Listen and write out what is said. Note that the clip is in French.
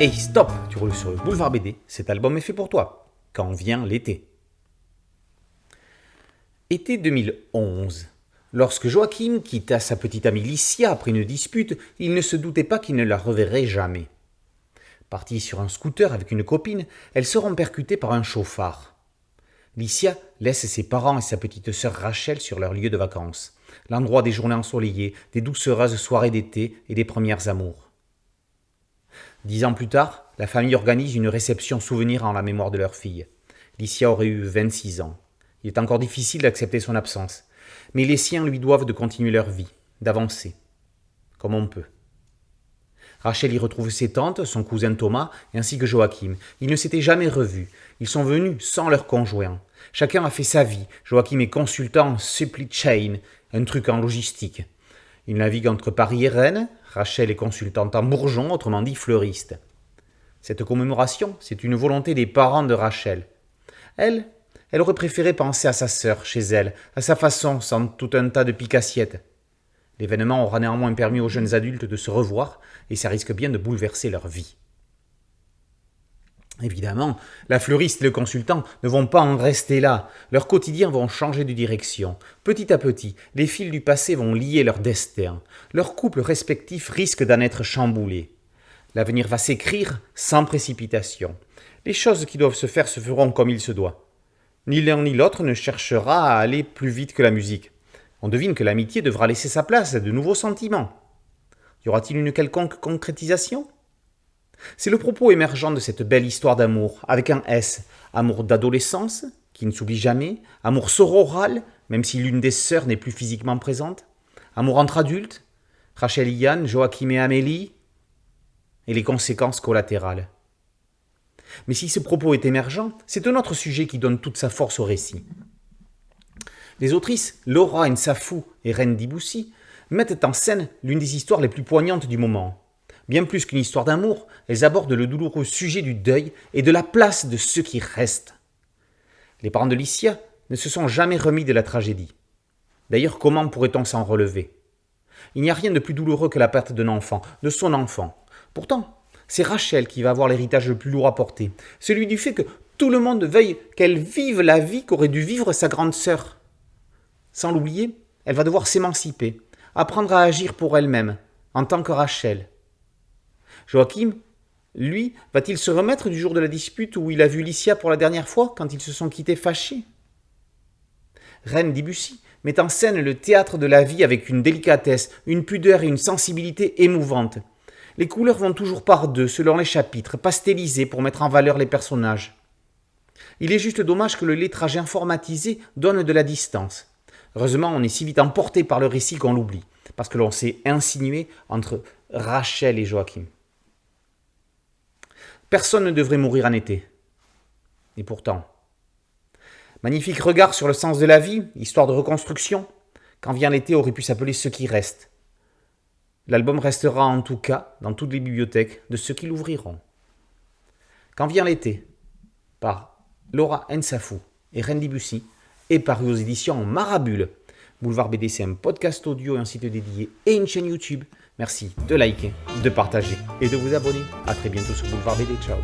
Hey stop, tu roules sur le boulevard BD, cet album est fait pour toi. Quand vient l'été. Été 2011. Lorsque Joachim quitta sa petite amie Licia après une dispute, il ne se doutait pas qu'il ne la reverrait jamais. Partis sur un scooter avec une copine, elles seront percutées par un chauffard. Licia laisse ses parents et sa petite sœur Rachel sur leur lieu de vacances, l'endroit des journées ensoleillées, des doucereuses soirées d'été et des premières amours. 10 ans plus tard, la famille organise une réception souvenir en la mémoire de leur fille. Licia aurait eu 26 ans. Il est encore difficile d'accepter son absence, mais les siens lui doivent de continuer leur vie, d'avancer, comme on peut. Rachel y retrouve ses tantes, son cousin Thomas, ainsi que Joachim. Ils ne s'étaient jamais revus. Ils sont venus sans leur conjoint. Chacun a fait sa vie. Joachim est consultant en supply chain, un truc en logistique. Il navigue entre Paris et Rennes. Rachel est consultante en bourgeon, autrement dit fleuriste. Cette commémoration, c'est une volonté des parents de Rachel. Elle aurait préféré penser à sa sœur, chez elle, à sa façon, sans tout un tas de pique-assiettes. L'événement aura néanmoins permis aux jeunes adultes de se revoir, et ça risque bien de bouleverser leur vie. Évidemment, la fleuriste et le consultant ne vont pas en rester là. Leurs quotidiens vont changer de direction. Petit à petit, les fils du passé vont lier leur destin. Leurs couples respectifs risquent d'en être chamboulés. L'avenir va s'écrire sans précipitation. Les choses qui doivent se faire se feront comme il se doit. Ni l'un ni l'autre ne cherchera à aller plus vite que la musique. On devine que l'amitié devra laisser sa place à de nouveaux sentiments. Y aura-t-il une quelconque concrétisation ? C'est le propos émergent de cette belle histoire d'amour, avec un S. Amour d'adolescence, qui ne s'oublie jamais. Amour sororal, même si l'une des sœurs n'est plus physiquement présente. Amour entre adultes. Rachel et Yann, Joachim et Amélie. Et les conséquences collatérales. Mais si ce propos est émergent, c'est un autre sujet qui donne toute sa force au récit. Les autrices Laura Nsafou et Reine Diboussi mettent en scène l'une des histoires les plus poignantes du moment. Bien plus qu'une histoire d'amour, elles abordent le douloureux sujet du deuil et de la place de ceux qui restent. Les parents de Licia ne se sont jamais remis de la tragédie. D'ailleurs, comment pourrait-on s'en relever ? Il n'y a rien de plus douloureux que la perte d'un enfant, de son enfant. Pourtant, c'est Rachel qui va avoir l'héritage le plus lourd à porter, celui du fait que tout le monde veuille qu'elle vive la vie qu'aurait dû vivre sa grande sœur. Sans l'oublier, elle va devoir s'émanciper, apprendre à agir pour elle-même, en tant que Rachel. Joachim, lui, va-t-il se remettre du jour de la dispute où il a vu Licia pour la dernière fois quand ils se sont quittés fâchés ? Reine Diboussi met en scène le théâtre de la vie avec une délicatesse, une pudeur et une sensibilité émouvantes. Les couleurs vont toujours par deux selon les chapitres, pastelisées pour mettre en valeur les personnages. Il est juste dommage que le lettrage informatisé donne de la distance. Heureusement, on est si vite emporté par le récit qu'on l'oublie, parce que l'on s'est insinué entre Rachel et Joachim. Personne ne devrait mourir en été. Et pourtant. Magnifique regard sur le sens de la vie, histoire de reconstruction. Quand vient l'été aurait pu s'appeler Ceux qui restent. L'album restera en tout cas dans toutes les bibliothèques de ceux qui l'ouvriront. Quand vient l'été, par Laura Nsafou et Reine Diboussi, est paru aux éditions Marabule. Boulevard BD, c'est un podcast audio et un site dédié et une chaîne YouTube. Merci de liker, de partager et de vous abonner. A très bientôt sur Boulevard BD. Ciao.